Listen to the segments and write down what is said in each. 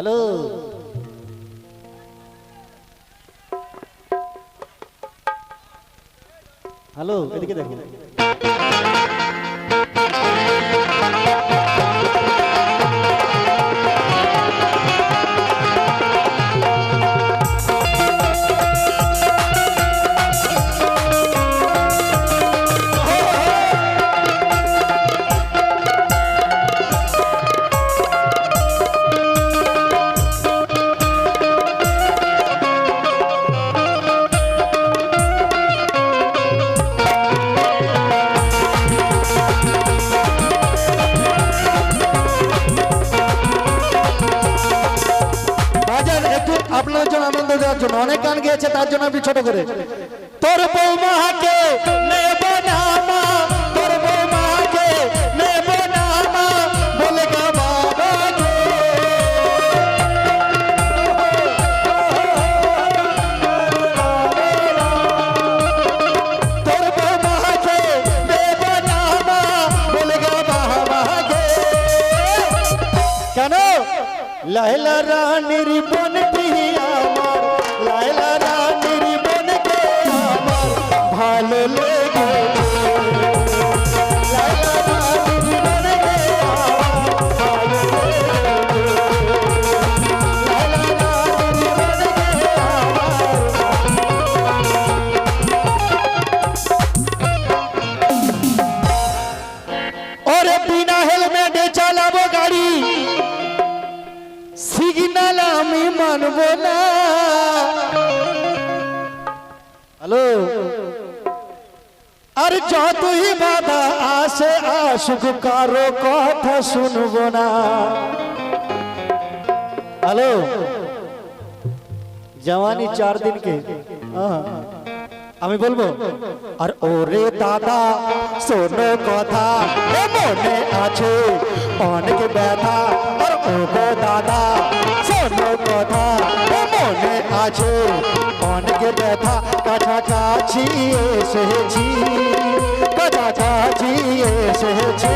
hello hello এদিকে দেখো আপনার জন্য আনন্দ দেওয়ার জন্য অনেক গান গেয়েছে তার জন্য আমি ছোট করে তোর বৌমাকে নেব না মা তোর বৌমাকে নেব না মা বলে গা বাবাকে তোর বৌমাকে নেব না মা বলে গা বাবাকে কেন লাইলা রানীর বন আমার লাইলা রানীর বনকে আমার ভালো লেগে লাইলা রানীর বনকে আমার ভালো লেগে লাইলা রানীর বনকে আমার ওরে বিনা হেলমেটে চালাবো গাড়ি সিগন্যাল আমি মানব না হ্যালো আর যতই বাধা আসে আসুক কারো কথা শুনবো না হ্যালো জওয়ানি 4 दिन के আমি বলবো আর ওরে দাদা শোনো কথা মনে আছে অনেক ব্যথা আর ও দাদা শোনো কথা মনে আছে অনেক ব্যথা কাছাকাছি এসেছি কাছাকাছি এসেছি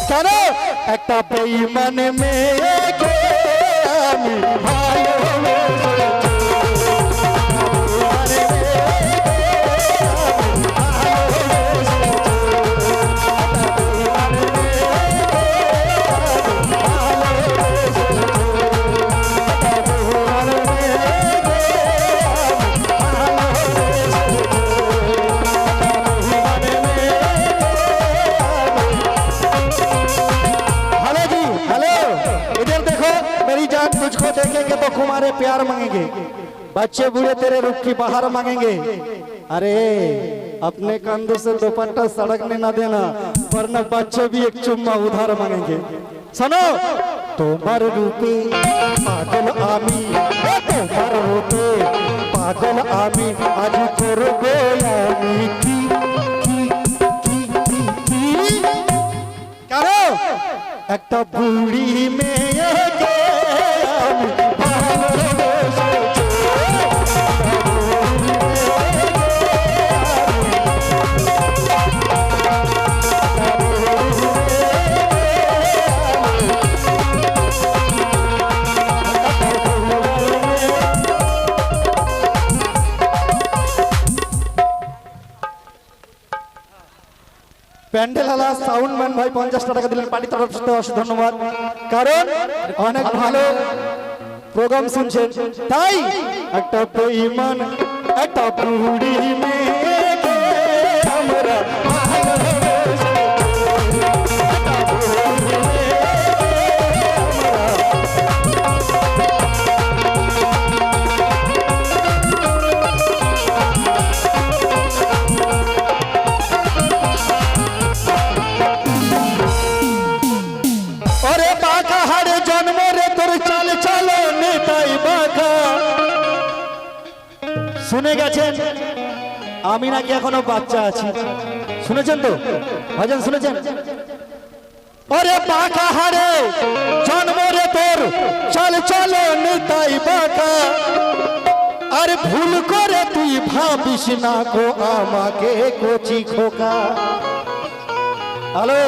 কেন একটা বেঈমান মেয়েকে আমি ভালোবেসেছি तुझको देखेंगे तो तुम्हारे प्यार मांगेंगे बच्चे बूढ़े तेरे रुख की बाहर मांगेंगे अरे अपने कंधों से दुपट्टा सड़कने ना देना वरना बच्चे भी एक चुम्मा उधार मांगेंगे सुनो तुम्हार रूपे पागल आमी तुम्हार रूपे पागल आमी आज करबो आमी की करो একটা বুড়ি মেয়েকে প্যান্ডেলওয়ালা সাউন্ডম্যান ভাই 50 টাকা দিলেন পার্টি তরফ থেকে অসংখ্য ধন্যবাদ কারণ অনেক ভালো প্রোগ্রাম শুনছেন তাই একটা বেঈমান একটা বুড়ি মেয়েকে আমরা শুনে গেছেন আমি নাকি এখনো বাচ্চা আছি শুনেছেন তো ভজন শুনেছেন ওরে বাঁকা হারে জন্ম রে তোর চল চলো নিতাই বাঁকা আর ভুল করে তুই ভাবিস না গো আমাকে কচি খোকা হ্যালো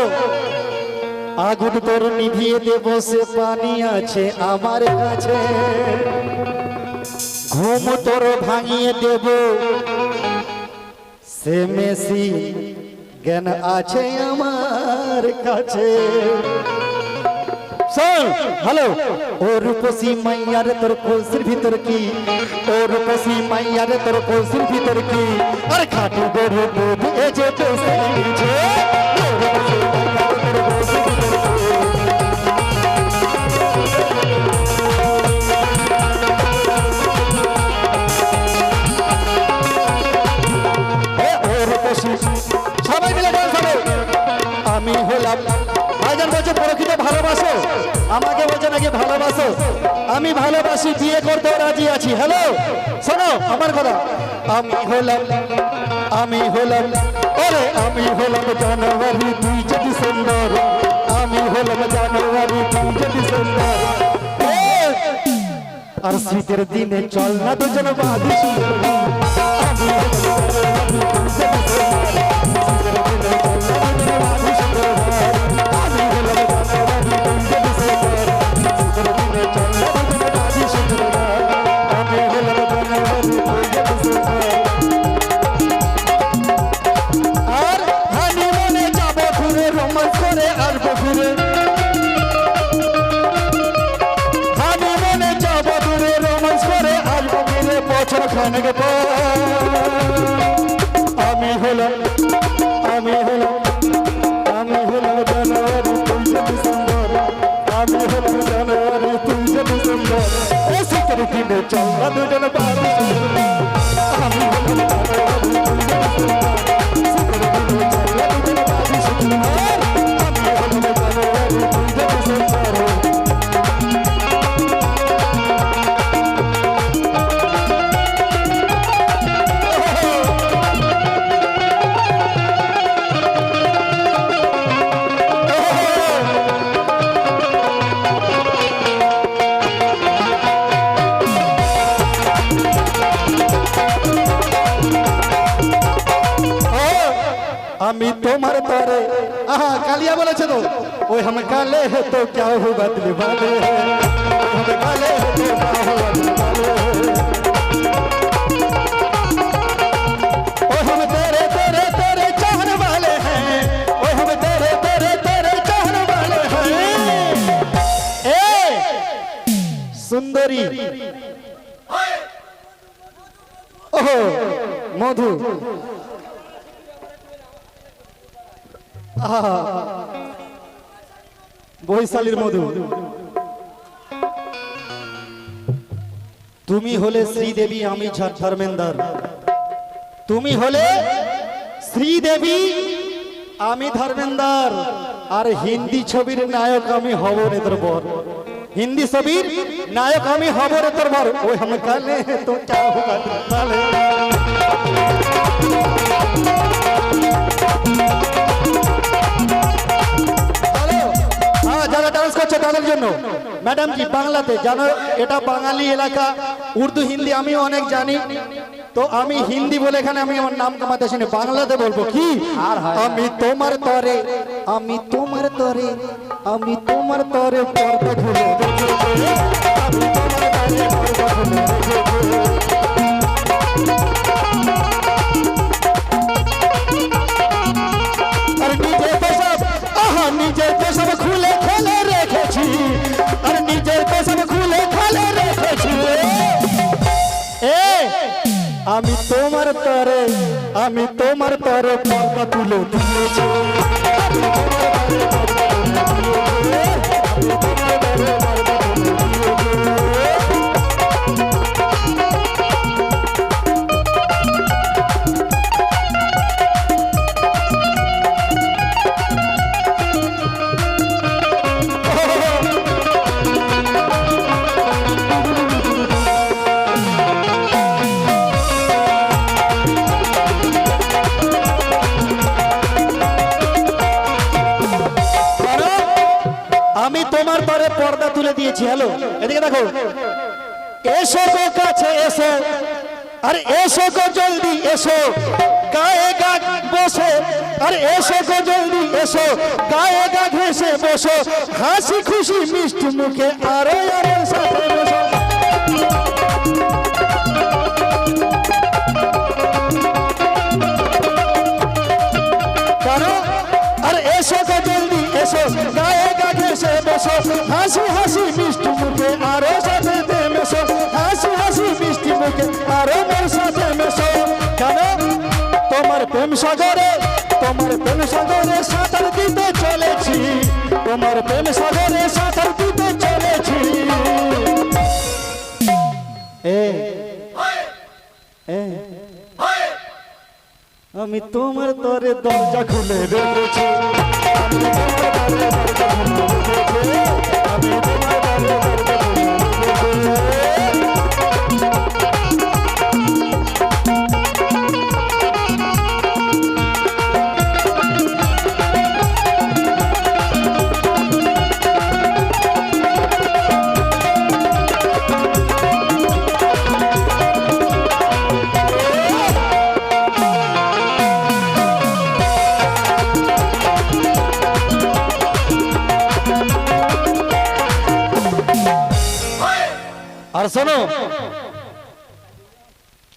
আগুন তোর নিভিয়ে দেব সে পানি আছে আমার কাছে ঘুম তোর ভাঙিয়ে দেব সে মেসি জ্ঞান আছে আমার কাছে শোন হ্যালো ও রূপসী মাইয়ার তোর কলসির ভিতর কি ও রূপসী মাইয়ার তোর কলসির ভিতর কি আর খাটু গরু দুধ এ যে পেছে নিচে ও রূপসী মাইয়ার তোর কলসির ভিতর সবাই মিলে ডান্স হবে আমি হলাম ভাইজান বলছে প্রকৃত ভালোবাসো আমাকে বলছে নাকি ভালোবাসো আমি ভালোবাসি বিয়ে করতে রাজি আছি হ্যালো শোনো আমার কথা আমি হলাম ওরে আমি হলাম জানুয়ারি 2 ডিসেম্বর আমি হলাম জানুয়ারি 2 ডিসেম্বর আর শীতের দিনে চল না দুজন বাঁধি আমি হলাম জানুয়ারি 2 ডিসেম্বর আমি হলাম জানুয়ারি 2 ডিসেম্বর ও শীতের দিনে চল না দুজন বাড়ি আমি হলাম জানুয়ারি 2 ডিসেম্বর আমি তোমার তরে আহা কালিয়া বলেছে তো ওই हम काले है तो क्या हो बदले वाले हम काले है तो क्या हो बदले वाले ओ हम तेरे तेरे तेरे चाहने वाले हैं ओ हम तेरे तेरे तेरे चाहने वाले हैं ए सुंदरी ओहो मधु বৈশালীর মধু তুমি হলে শ্রীদেবী আমি ধর্মেন্দ্র তুমি হলে শ্রীদেবী আমি ধর্মেন্দ্র আর হিন্দি ছবির নায়ক আমি হব রে তোর বর হিন্দি ছবির নায়ক আমি হব রে তোর বর ওই हम काले तो क्या होगा काले যারা ডান্স করছে তাদের জন্য ম্যাডাম জি বাংলাতে জানো এটা বাঙালি এলাকা উর্দু হিন্দি আমি অনেক জানি তো আমি হিন্দি বলে এখানে আমি আমার নাম কামাতে আসিনি বাংলাতে বলবো কি আমি তোমার তরে আমি তোমার তরে আমি তোমার তরে পর্দা খুলে আমি তোমার তরে পর্দা খুলে আর নিজে তো সব খুলে খেলে রেখেছি আর নিজে তো সব খুলে খেলে রেখেছি আমি তোমার তরে পর্দা তুলে দিয়েছি আমি তোমার পরে পর্দা তুলে দিয়েছি হ্যালো এদিকে দেখো এসো গো কাছে এসো আর এসো গো জলদি এসো গায়ে গা বসে আর এসো গো জলদি এসো গায়ে গা ঘেসে বসো হাসি খুশি মিষ্টি মুখে আরো আমার সাথে বসো কারো আর এসো তো জলদি এসো গায়ে গা ঘেসে বসো হাসি হাসি মিষ্টি মুখে আরো সাথে মেশো হাসি হাসি মিষ্টি মুখে আরো মোর সাথে মেশো কেন তোমার প্রেম সাগরে সাঁতার দিতে চলেছি তোমার প্রেম সাগরে সাঁতার দিতে চলেছি আমি তোমার তরে দরজা খুলে রেখেছি আমি তোমার তরে দরজা খুলে রেখেছি আমি তোমার তরে দরজা খুলে আর শোনো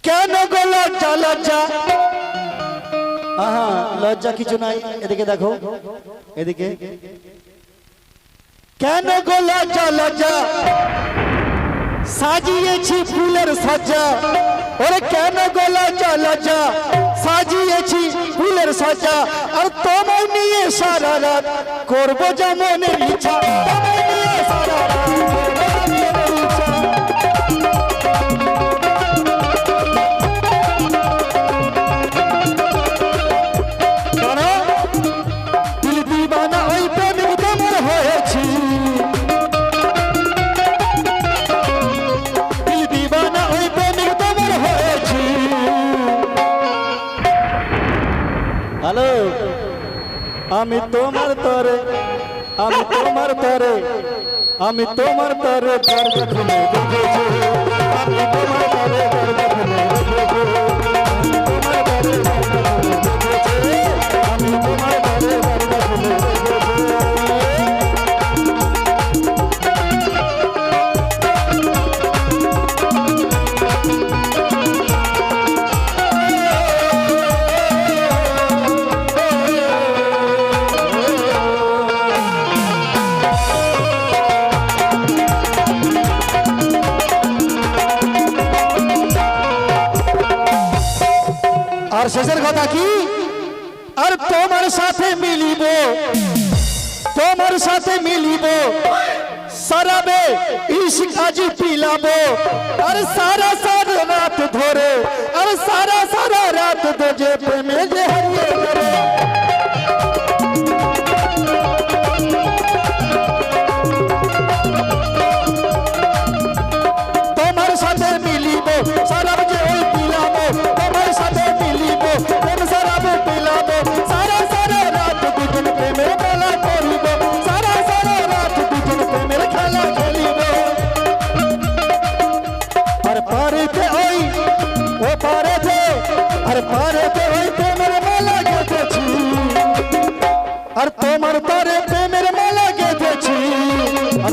কেন গো লজ্জা লজ্জা আহা লজ্জা কিছু নাই এদিকে দেখো এদিকে কেন গো লজ্জা লজ্জা সাজিয়েছি ফুলের সজ্জা ওরে কেন গো লজ্জা লজ্জা সাজিয়েছি ফুলের সজ্জা আর তোমায় নিয়ে সারা রাত করবো যেমনের ইচ্ছা তোমায় নিয়ে সারা রাত হ্যালো আমি তোমার তরে দরজা খুলে রেখেছি আমি তোমার তরে দরজা খুলে রেখেছি আমি তোমার তরে দরজা খুলে আর শেষের কথা কি আর তোমার সাথে মিলিব সারাবে ইশক আজ পিলাবো আর সারা রাত ধরে আর সারা রাত দোজে প্রেমে যে হারিয়ে যাবে তোমার সাথে মিলিব সারা যে ওই পিলাবো তোমার সাথে মিলিব প্রেম সারাবে পিলাবো সারা রাত দুজন প্রেমের খেলা করিব সারা রাত দুজন প্রেমের খেলা খেলিব আর পারেতে ওই ও পারেতে আর পারেতে ওই প্রেমের মেলা গেঁথেছি আর তোমার তারে প্রেমের মেলা গেঁথেছি আর